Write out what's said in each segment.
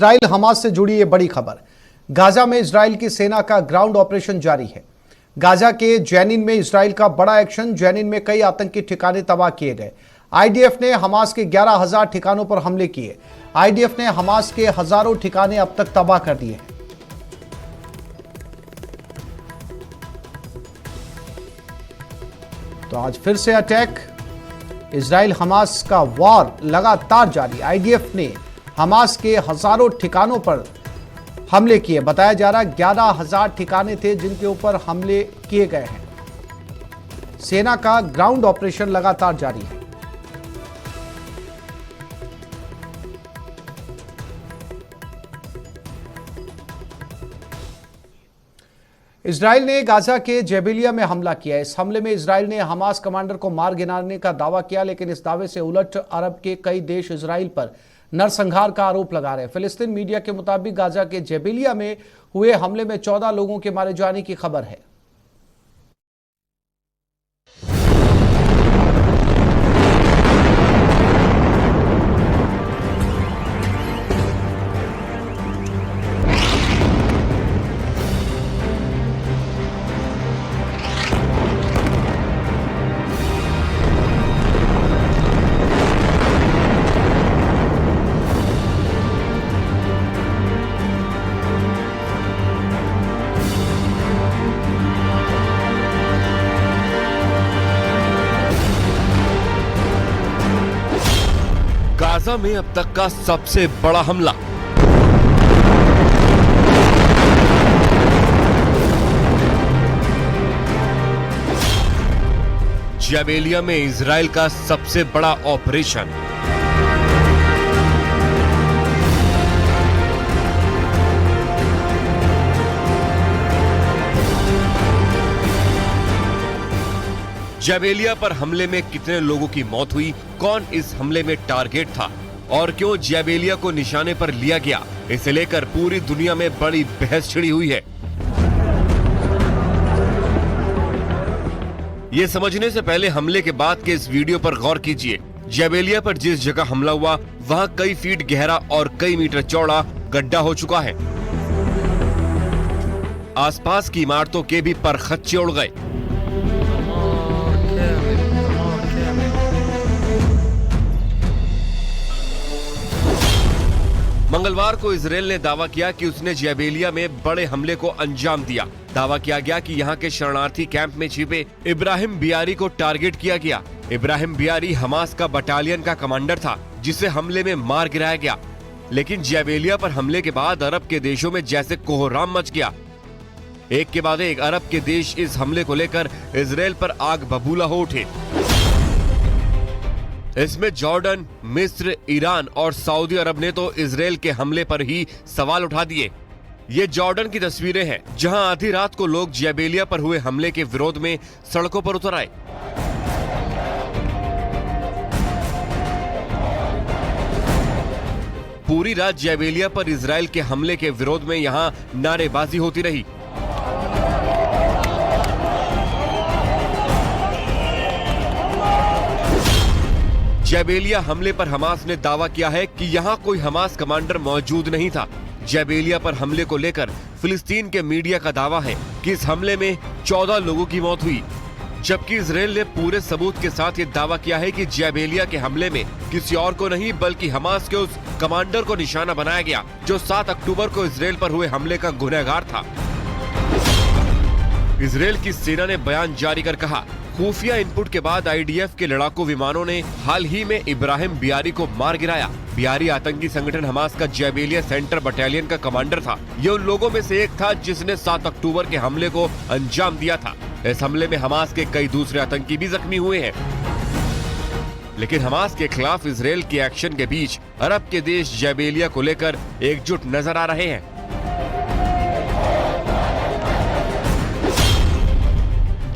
Israel Hamas से जुड़ी ये बड़ी खबर। गाजा में इजराइल की सेना का ग्राउंड ऑपरेशन जारी है। गाजा के जैनिन में इजराइल का बड़ा एक्शन। जैनिन में कई आतंकी ठिकाने तबाह किए गए। आईडीएफ ने हमास के 11,000 ठिकानों पर हमले किए। आईडीएफ ने हमास के हजारों ठिकाने अब तक तबाह कर दिए हैं। तो आज फिर से अटैक। इजराइल हमास का वॉर लगातार जारी। आईडीएफ ने हमास के हजारों ठिकानों पर हमले किए। बताया जा रहा 11,000 ठिकाने थे जिनके ऊपर हमले किए गए हैं। सेना का ग्राउंड ऑपरेशन लगातार जारी है। इजराइल ने गाजा के जेबेलिया में हमला किया। इस हमले में इजराइल ने हमास कमांडर को मार गिराने का दावा किया, लेकिन इस दावे से उलट अरब के कई देश इजराइल पर नरसंहार का आरोप लगा रहे हैं। फिलिस्तीन मीडिया के मुताबिक गाजा के जेबेलिया में हुए हमले में 14 लोगों के मारे जाने की खबर है। गाजा में अब तक का सबसे बड़ा हमला। जेबेलिया में इजराइल का सबसे बड़ा ऑपरेशन। जेबेलिया पर हमले में कितने लोगों की मौत हुई, कौन इस हमले में टारगेट था और क्यों जेबेलिया को निशाने पर लिया गया, इसे लेकर पूरी दुनिया में बड़ी बहस छिड़ी हुई है। ये समझने से पहले हमले के बाद के इस वीडियो पर गौर कीजिए। जेबेलिया पर जिस जगह हमला हुआ वहां कई फीट गहरा और कई मीटर चौड़ा गड्ढा हो चुका है। आसपास की इमारतों के भी परखच्चे उड़ गए। मंगलवार को इजराइल ने दावा किया कि उसने जेबेलिया में बड़े हमले को अंजाम दिया। दावा किया गया कि यहां के शरणार्थी कैंप में छिपे इब्राहिम बियारी को टारगेट किया गया। इब्राहिम बियारी हमास का बटालियन का कमांडर था जिसे हमले में मार गिराया गया। लेकिन जेबेलिया पर हमले के बाद अरब के देशों में जैसे कोहराम मच गया। एक के बाद एक अरब के देश इस हमले को लेकर इजराइल पर आग बबूला हो उठे। इसमें जॉर्डन, मिस्र, ईरान और सऊदी अरब ने तो इजराइल के हमले पर ही सवाल उठा दिए। ये जॉर्डन की तस्वीरें हैं जहां आधी रात को लोग जेबेलिया पर हुए हमले के विरोध में सड़कों पर उतर आए। पूरी रात जेबेलिया पर इजराइल के हमले के विरोध में यहां नारेबाजी होती रही। जेबेलिया हमले पर हमास ने दावा किया है कि यहां कोई हमास कमांडर मौजूद नहीं था। जेबेलिया पर हमले को लेकर फिलिस्तीन के मीडिया का दावा है कि इस हमले में 14 लोगों की मौत हुई, जबकि इजराइल ने पूरे सबूत के साथ ये दावा किया है कि जेबेलिया के हमले में किसी और को नहीं बल्कि हमास के उस कमांडर को निशाना बनाया गया जो 7 अक्टूबर को इजराइल पर हुए हमले का गुनहगार था। इजराइल की सेना ने बयान जारी कर कहा, खुफिया इनपुट के बाद आईडीएफ के लड़ाकू विमानों ने हाल ही में इब्राहिम बियारी को मार गिराया। बियारी आतंकी संगठन हमास का जेबेलिया सेंटर बटालियन का कमांडर था। ये उन लोगों में से एक था जिसने 7 अक्टूबर के हमले को अंजाम दिया था। इस हमले में हमास के कई दूसरे आतंकी भी जख्मी हुए हैं। लेकिन हमास के खिलाफ इजराइल के एक्शन के बीच अरब के देश जेबेलिया को लेकर एकजुट नजर आ रहे हैं।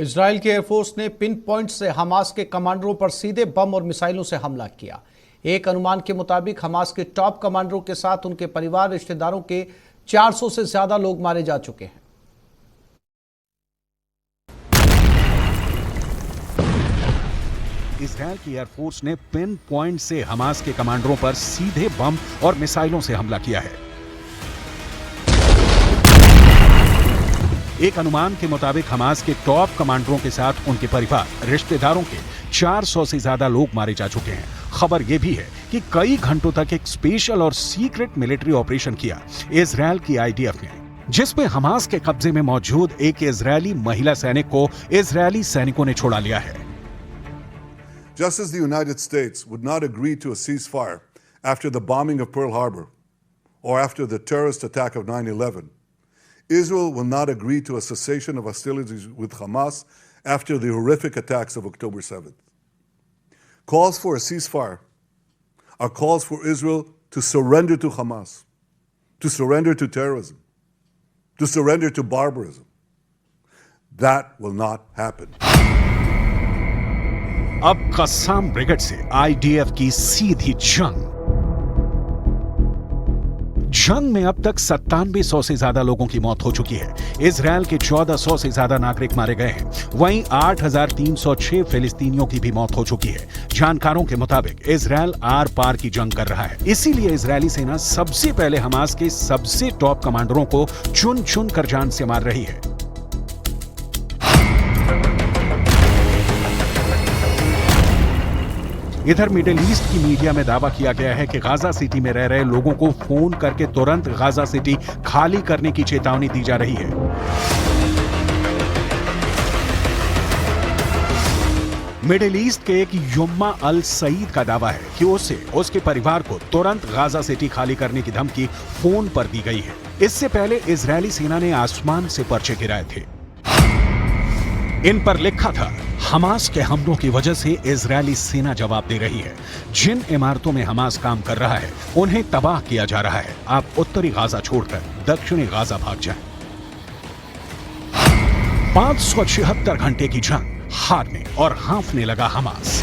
इजराइल की एयरफोर्स ने पिन पॉइंट से हमास के कमांडरों पर सीधे बम और मिसाइलों से हमला किया। एक अनुमान के मुताबिक हमास के टॉप कमांडरों के साथ उनके परिवार रिश्तेदारों के 400 से ज्यादा लोग मारे जा चुके हैं। इजराइल की एयरफोर्स ने पिन पॉइंट से हमास के कमांडरों पर सीधे बम और मिसाइलों से हमला किया है। एक अनुमान के मुताबिक हमास के टॉप कमांडरों के साथ उनके परिवार रिश्तेदारों के 400 से ज्यादा लोग मारे जा चुके हैं। खबर यह भी है कि कई घंटों तक एक स्पेशल और सीक्रेट मिलिट्री ऑपरेशन किया इजराइल की आईडीएफ ने, जिसमें हमास के कब्जे में मौजूद एक इजरायली महिला सैनिक को इजरायली सैनिकों ने छोड़ा लिया है। Just as the United States would not agree to a ceasefire after the bombing of Pearl Harbor or after the terrorist attack of 9/11, Israel will not agree to a cessation of hostilities with Hamas after the horrific attacks of October 7th. Calls for a ceasefire are calls for Israel to surrender to Hamas, to surrender to terrorism, to surrender to barbarism. That will not happen. अब Qassam brigade से IDF की सीधी जंग में अब तक 9700 से ज्यादा लोगों की मौत हो चुकी है। इजराइल के 1400 से ज्यादा नागरिक मारे गए हैं। वहीं 8306 फिलिस्तीनियों की भी मौत हो चुकी है। जानकारों के मुताबिक इजराइल आर पार की जंग कर रहा है, इसीलिए इजरायली सेना सबसे पहले हमास के सबसे टॉप कमांडरों को चुन चुन कर जान से मार रही है। इधर मिडिल ईस्ट की मीडिया में दावा किया गया है कि गाजा सिटी में रह रहे लोगों को फोन करके तुरंत गाजा सिटी खाली करने की चेतावनी दी जा रही है। मिडिल ईस्ट के एक युम्मा अल सईद का दावा है कि उसे उसके परिवार को तुरंत गाजा सिटी खाली करने की धमकी फोन पर दी गई है। इससे पहले इजरायली सेना ने आसमान से पर्चे गिराए थे। इन पर लिखा था, हमास के हमलों की वजह से इजरायली सेना जवाब दे रही है। जिन इमारतों में हमास काम कर रहा है उन्हें तबाह किया जा रहा है। आप उत्तरी गाजा छोड़कर दक्षिणी गाजा भाग जाएं। 576 घंटे की जंग, हारने और हाँफने लगा हमास।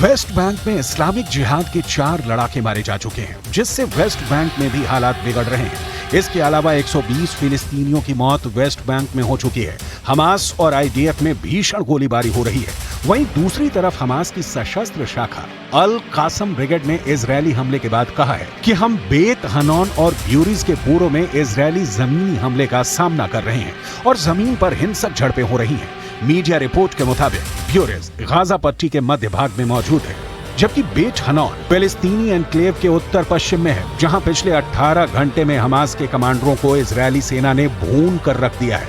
वेस्ट बैंक में इस्लामिक जिहाद के 4 लड़ाके मारे जा चुके हैं, जिससे वेस्ट बैंक में भी हालात बिगड़ रहे हैं। इसके अलावा 120 फिलिस्तीनियों की मौत वेस्ट बैंक में हो चुकी है। हमास और आईडीएफ में भीषण गोलीबारी हो रही है। वहीं दूसरी तरफ हमास की सशस्त्र शाखा अल कासम ब्रिगेड ने इजरायली हमले के बाद कहा है कि हम बेत हनौन और ब्यूरिज के पूर्व में इजरायली जमीनी हमले का सामना कर रहे हैं और जमीन पर हिंसक झड़पें हो रही हैं। मीडिया रिपोर्ट के मुताबिक ब्यूरिज गाजा पट्टी के मध्य भाग में मौजूद है, जबकि बेट हनौन फिलिस्तीनी एनक्लेव के उत्तर पश्चिम में है, जहां पिछले 18 घंटे में हमास के कमांडरों को इजरायली सेना ने भून कर रख दिया है।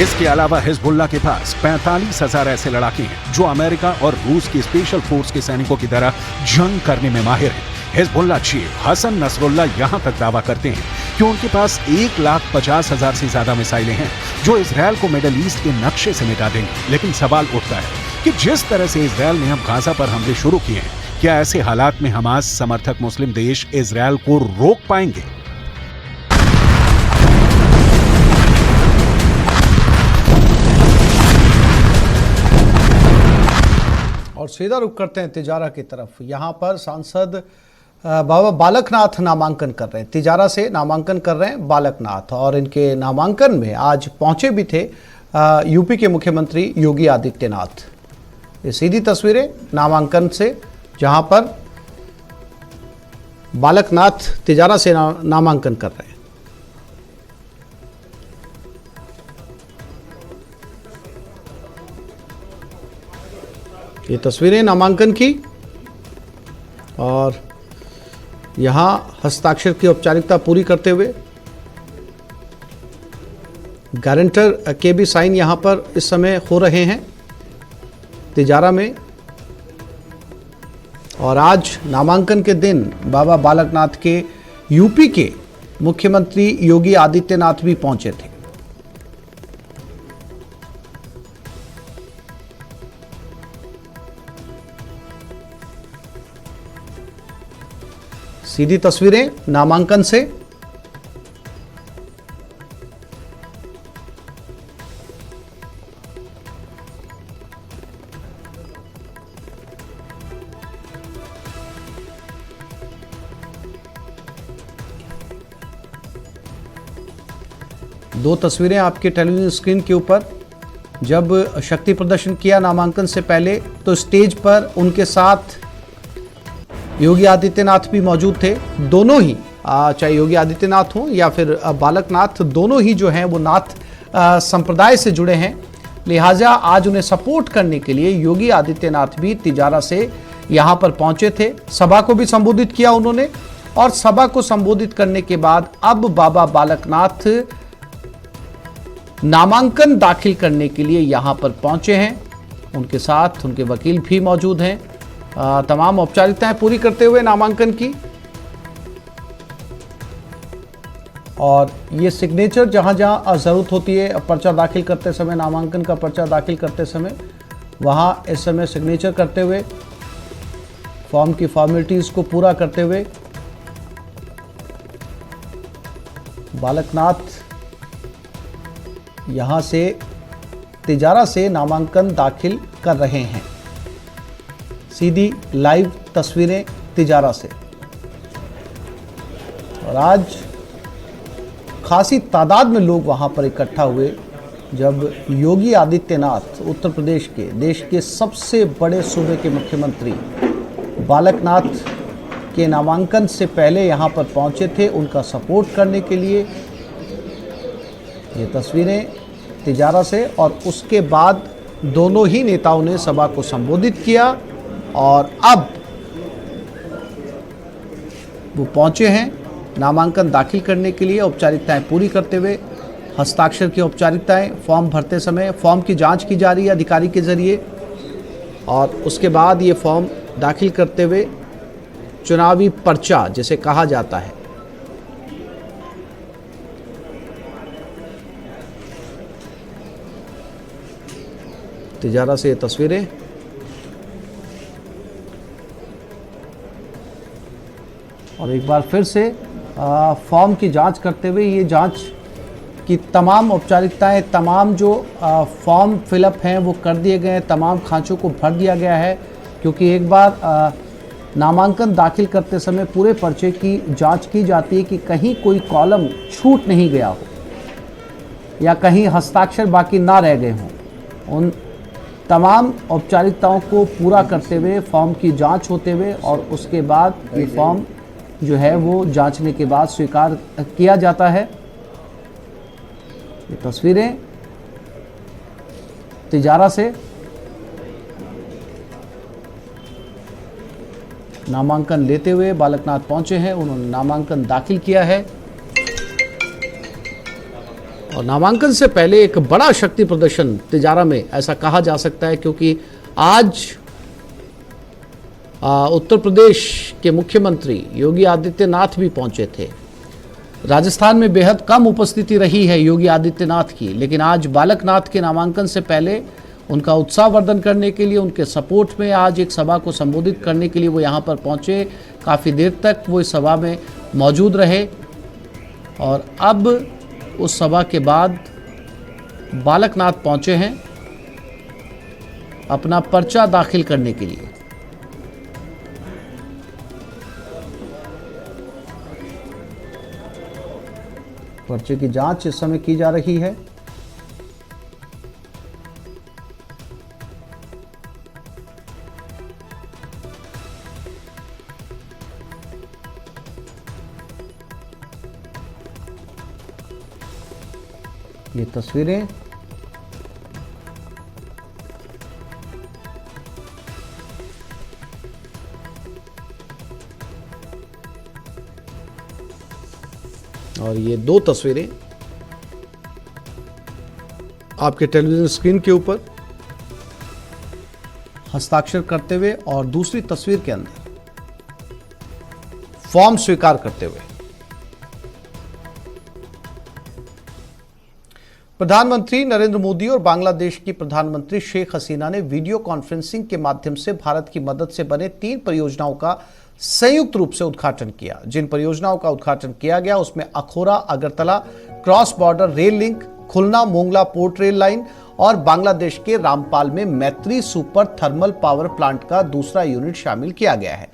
इसके अलावा हिजबुल्लाह के पास 45,000 ऐसे लड़ाके हैं जो अमेरिका और रूस की स्पेशल फोर्स के सैनिकों की तरह जंग करने में माहिर हैं। हिजबुल्लाह चीफ हसन नसरुल्लाह यहां तक दावा करते हैं कि उनके पास 1,50,000 से ज्यादा मिसाइलें हैं जो इजरायल को मिडिल ईस्ट के नक्शे से मिटा देंगे। लेकिन सवाल उठता है कि जिस तरह से इजरायल ने अब गाजा पर हमले शुरू किए हैं, क्या ऐसे हालात में हमास समर्थक मुस्लिम देश इजरायल को रोक पाएंगे? और सीधा रुख करते हैं तिजारा की तरफ। यहाँ पर सांसद बाबा बालकनाथ नामांकन कर रहे हैं, तिजारा से नामांकन कर रहे हैं बालकनाथ, और इनके नामांकन में आज पहुंचे भी थे यूपी के मुख्यमंत्री योगी आदित्यनाथ। ये सीधी तस्वीरें नामांकन से, जहां पर बालकनाथ तिजारा से नामांकन कर रहे हैं। ये तस्वीरें नामांकन की, और यहां हस्ताक्षर की औपचारिकता पूरी करते हुए गारंटर के भी साइन यहां पर इस समय हो रहे हैं तिजारा में। और आज नामांकन के दिन बाबा बालकनाथ के यूपी के मुख्यमंत्री योगी आदित्यनाथ भी पहुंचे थे। सीधी तस्वीरें नामांकन से। दो तस्वीरें आपके टेलीविजन स्क्रीन के ऊपर। जब शक्ति प्रदर्शन किया नामांकन से पहले, तो स्टेज पर उनके साथ योगी आदित्यनाथ भी मौजूद थे। दोनों ही, चाहे योगी आदित्यनाथ हो या फिर बालकनाथ, दोनों ही जो हैं वो नाथ संप्रदाय से जुड़े हैं। लिहाजा आज उन्हें सपोर्ट करने के लिए योगी आदित्यनाथ भी तिजारा से यहाँ पर पहुंचे थे। सभा को भी संबोधित किया उन्होंने, और सभा को संबोधित करने के बाद अब बाबा बालकनाथ नामांकन दाखिल करने के लिए यहाँ पर पहुंचे हैं। उनके साथ उनके वकील भी मौजूद हैं। तमाम औपचारिकताएं पूरी करते हुए नामांकन की, और ये सिग्नेचर जहां जहां जरूरत होती है पर्चा दाखिल करते समय, नामांकन का पर्चा दाखिल करते समय, वहां इस समय सिग्नेचर करते हुए, फॉर्म की फॉर्मेलिटीज को पूरा करते हुए बालकनाथ यहां से तिजारा से नामांकन दाखिल कर रहे हैं। सीधी लाइव तस्वीरें तिजारा से। और आज खासी तादाद में लोग वहां पर इकट्ठा हुए जब योगी आदित्यनाथ, उत्तर प्रदेश के, देश के सबसे बड़े सूबे के मुख्यमंत्री, बालकनाथ के नामांकन से पहले यहां पर पहुंचे थे उनका सपोर्ट करने के लिए। ये तस्वीरें तिजारा से। और उसके बाद दोनों ही नेताओं ने सभा को संबोधित किया, और अब वो पहुंचे हैं नामांकन दाखिल करने के लिए, औपचारिकताएं पूरी करते हुए। हस्ताक्षर की औपचारिकताएं, फॉर्म भरते समय फॉर्म की जांच की जा रही है अधिकारी के जरिए, और उसके बाद ये फॉर्म दाखिल करते हुए चुनावी पर्चा जिसे कहा जाता है, तिजारा से ये तस्वीरें। और एक बार फिर से फॉर्म की जांच करते हुए, ये जांच की तमाम औपचारिकताएं, तमाम जो फॉर्म फिलअप हैं वो कर दिए गए हैं, तमाम खांचों को भर दिया गया है, क्योंकि एक बार नामांकन दाखिल करते समय पूरे पर्चे की जांच की जाती है कि कहीं कोई कॉलम छूट नहीं गया हो या कहीं हस्ताक्षर बाकी ना रह गए हों। उन तमाम औपचारिकताओं को पूरा करते हुए फॉर्म की जांच होते हुए, और उसके बाद ये फॉर्म जो है वो जांचने के बाद स्वीकार किया जाता है। ये तस्वीरें तिजारा से। नामांकन लेते हुए बालकनाथ पहुंचे हैं, उन्होंने नामांकन दाखिल किया है, और नामांकन से पहले एक बड़ा शक्ति प्रदर्शन तिजारा में, ऐसा कहा जा सकता है, क्योंकि आज उत्तर प्रदेश के मुख्यमंत्री योगी आदित्यनाथ भी पहुंचे थे। राजस्थान में बेहद कम उपस्थिति रही है योगी आदित्यनाथ की, लेकिन आज बालकनाथ के नामांकन से पहले उनका उत्साहवर्धन करने के लिए, उनके सपोर्ट में आज एक सभा को संबोधित करने के लिए वो यहाँ पर पहुँचे। काफ़ी देर तक वो इस सभा में मौजूद रहे, और अब उस सभा के बाद बालकनाथ पहुँचे हैं अपना पर्चा दाखिल करने के लिए। पर्चे की जांच इस समय की जा रही है। ये तस्वीरें और ये 2 तस्वीरें आपके टेलीविजन स्क्रीन के ऊपर हस्ताक्षर करते हुए और दूसरी तस्वीर के अंदर फॉर्म स्वीकार करते हुए प्रधानमंत्री नरेंद्र मोदी और बांग्लादेश की प्रधानमंत्री शेख हसीना ने वीडियो कॉन्फ्रेंसिंग के माध्यम से भारत की मदद से बने 3 परियोजनाओं का संयुक्त रूप से उद्घाटन किया। जिन परियोजनाओं का उद्घाटन किया गया उसमें Akhaura Agartala cross border rail link, Khulna Mongla port rail line और बांग्लादेश के रामपाल में मैत्री सुपर थर्मल पावर प्लांट का दूसरा यूनिट शामिल किया गया है।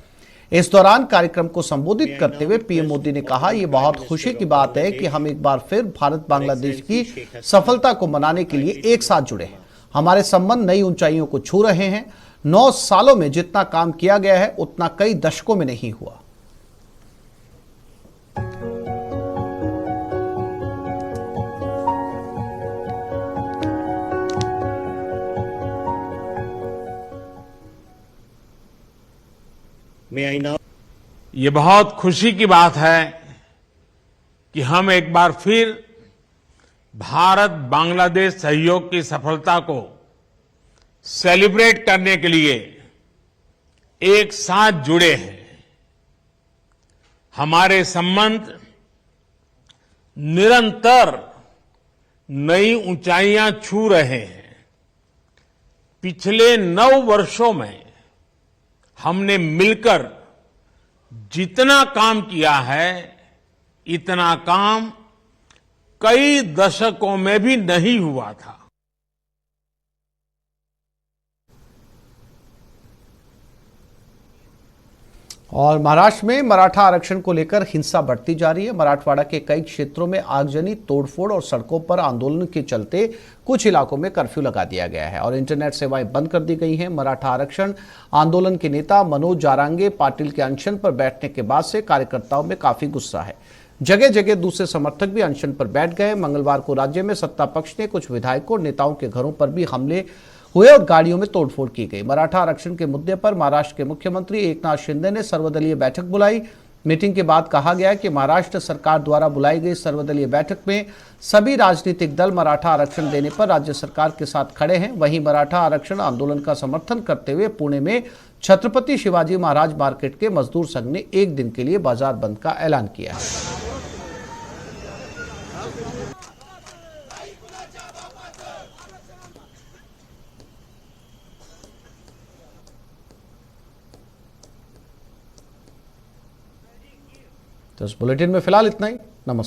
इस दौरान कार्यक्रम को संबोधित करते हुए पीएम मोदी ने कहा, यह बहुत खुशी की बात है कि हम एक बार फिर भारत बांग्लादेश की सफलता को मनाने के लिए एक साथ जुड़े हैं। हमारे संबंध नई ऊंचाइयों को छू रहे हैं। 9 सालों में जितना काम किया गया है उतना कई दशकों में नहीं हुआ। ये बहुत खुशी की बात है कि हम एक बार फिर भारत बांग्लादेश सहयोग की सफलता को सेलिब्रेट करने के लिए एक साथ जुड़े हैं। हमारे संबंध निरंतर नई ऊंचाइयां छू रहे हैं। पिछले 9 वर्षों में हमने मिलकर जितना काम किया है, इतना काम कई दशकों में भी नहीं हुआ था। और महाराष्ट्र में मराठा आरक्षण को लेकर हिंसा बढ़ती जा रही है। मराठवाड़ा के कई क्षेत्रों में आगजनी, तोड़फोड़ और सड़कों पर आंदोलन के चलते कुछ इलाकों में कर्फ्यू लगा दिया गया है और इंटरनेट सेवाएं बंद कर दी गई हैं। मराठा आरक्षण आंदोलन के नेता मनोज जारांगे पाटिल के अनशन पर बैठने के बाद से कार्यकर्ताओं में काफी गुस्सा है। जगह जगह दूसरे समर्थक भी अनशन पर बैठ गए। मंगलवार को राज्य में सत्ता पक्ष ने कुछ विधायकों और नेताओं के घरों पर भी हमले हुए और गाड़ियों में तोड़फोड़ की गई। मराठा आरक्षण के मुद्दे पर महाराष्ट्र के मुख्यमंत्री एकनाथ शिंदे ने सर्वदलीय बैठक बुलाई। मीटिंग के बाद कहा गया कि महाराष्ट्र सरकार द्वारा बुलाई गई सर्वदलीय बैठक में सभी राजनीतिक दल मराठा आरक्षण देने पर राज्य सरकार के साथ खड़े हैं। वहीं मराठा आरक्षण आंदोलन का समर्थन करते हुए पुणे में छत्रपति शिवाजी महाराज मार्केट के मजदूर संघ ने 1 दिन के लिए बाजार बंद का ऐलान किया है। तो इस बुलेटिन में फिलहाल इतना ही।